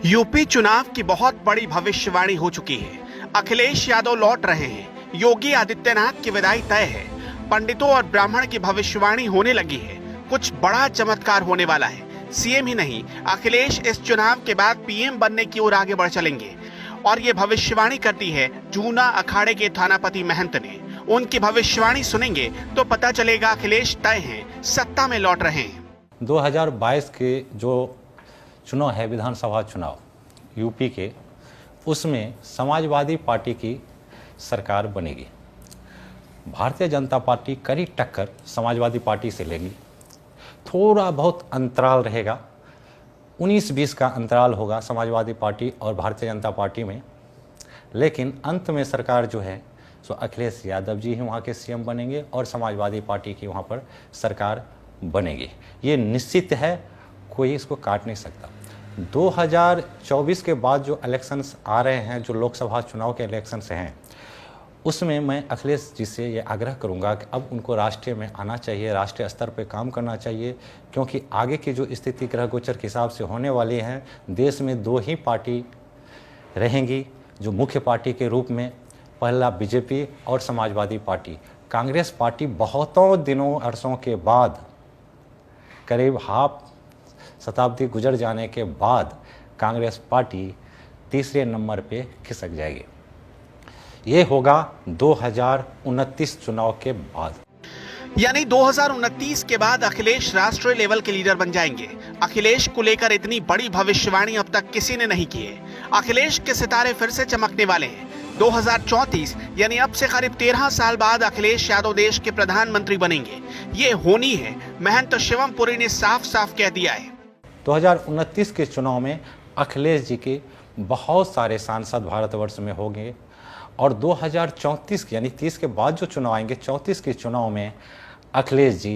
UP चुनाव की बहुत बड़ी भविष्यवाणी हो चुकी है। अखिलेश यादव लौट रहे हैं। योगी आदित्यनाथ की विदाई तय है। पंडितों और ब्राह्मण की भविष्यवाणी होने लगी है। कुछ बड़ा चमत्कार होने वाला है। सीएम ही नहीं, अखिलेश इस चुनाव के बाद पीएम बनने की ओर आगे बढ़ चलेंगे। और ये भविष्यवाणी करती है जूना अखाड़े के थानापति महंत ने। उनकी भविष्यवाणी सुनेंगे तो पता चलेगा अखिलेश तय हैं, सत्ता में लौट रहे हैं। 2022 के जो चुनाव है, विधानसभा चुनाव यूपी के, उसमें समाजवादी पार्टी की सरकार बनेगी। भारतीय जनता पार्टी कड़ी टक्कर समाजवादी पार्टी से लेगी। थोड़ा बहुत अंतराल रहेगा, 19-20 का अंतराल होगा समाजवादी पार्टी और भारतीय जनता पार्टी में, लेकिन अंत में सरकार जो है सो अखिलेश यादव जी ही वहाँ के सीएम बनेंगे और समाजवादी पार्टी की वहाँ पर सरकार बनेगी। ये निश्चित है, कोई इसको काट नहीं सकता। 2024 के बाद जो इलेक्शंस आ रहे हैं, जो लोकसभा चुनाव के इलेक्शंस हैं, उसमें मैं अखिलेश जी से ये आग्रह करूंगा कि अब उनको राष्ट्रीय में आना चाहिए, राष्ट्रीय स्तर पे काम करना चाहिए, क्योंकि आगे की जो स्थिति ग्रह गोचर के हिसाब से होने वाली है, देश में 2 ही पार्टी रहेंगी जो मुख्य पार्टी के रूप में, पहला बीजेपी और समाजवादी पार्टी। कांग्रेस पार्टी बहुतों दिनों अरसों के बाद, करीब हाफ शताब्दी गुजर जाने के बाद, कांग्रेस पार्टी तीसरे नंबर पे खिसक जाएगी। ये होगा 2029 चुनाव के बाद। यानी 2029 के बाद अखिलेश राष्ट्रीय लेवल के लीडर बन जाएंगे। अखिलेश को लेकर इतनी बड़ी भविष्यवाणी अब तक किसी ने नहीं की है। अखिलेश के सितारे फिर से चमकने वाले हैं। 2034 यानी अब से करीब 13 साल बाद अखिलेश यादव देश के प्रधानमंत्री बनेंगे। ये होनी है, महंत शिवम पुरी ने साफ साफ कह दिया है। 2029 के चुनाव में अखिलेश जी के बहुत सारे सांसद भारतवर्ष में होंगे और 2034 यानी 30 के बाद जो चुनाव आएंगे, 34 के चुनाव में अखिलेश जी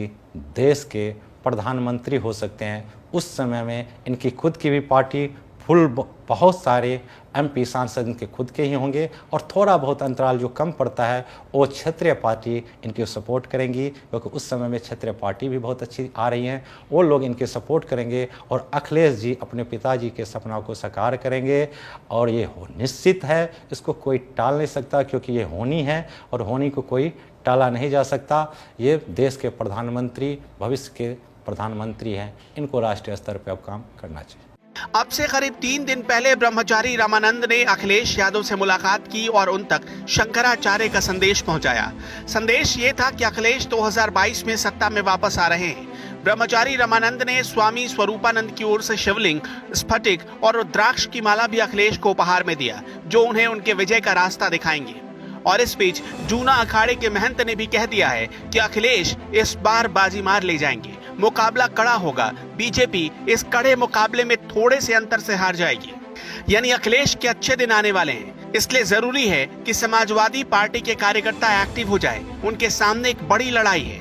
देश के प्रधानमंत्री हो सकते हैं। उस समय में इनकी खुद की भी पार्टी फुल, बहुत सारे एमपी सांसद इनके खुद के ही होंगे और थोड़ा बहुत अंतराल जो कम पड़ता है वो क्षेत्रीय पार्टी इनकी सपोर्ट करेंगी, क्योंकि उस समय में क्षेत्रीय पार्टी भी बहुत अच्छी आ रही हैं। वो लोग इनके सपोर्ट करेंगे और अखिलेश जी अपने पिताजी के सपना को साकार करेंगे। और ये निश्चित है, इसको कोई टाल नहीं सकता, क्योंकि ये होनी है और होनी को कोई टाला नहीं जा सकता। ये देश के प्रधानमंत्री, भविष्य के प्रधानमंत्री हैं, इनको राष्ट्रीय स्तर पर अब काम करना चाहिए। अब से करीब 3 दिन पहले ब्रह्मचारी रामानंद ने अखिलेश यादव से मुलाकात की और उन तक शंकराचार्य का संदेश पहुंचाया। संदेश ये था कि अखिलेश 2022 में सत्ता में वापस आ रहे हैं। ब्रह्मचारी रामानंद ने स्वामी स्वरूपानंद की ओर से शिवलिंग, स्फटिक और रुद्राक्ष की माला भी अखिलेश को उपहार में दिया, जो उन्हें उनके विजय का रास्ता दिखाएंगे। और इस बीच जूना अखाड़े के महंत ने भी कह दिया है कि अखिलेश इस बार बाजी मार ले जाएंगे। मुकाबला कड़ा होगा। बीजेपी इस कड़े मुकाबले में थोड़े से अंतर से हार जाएगी। यानी अखिलेश के अच्छे दिन आने वाले हैं। इसलिए जरूरी है कि समाजवादी पार्टी के कार्यकर्ता एक्टिव हो जाए। उनके सामने एक बड़ी लड़ाई है।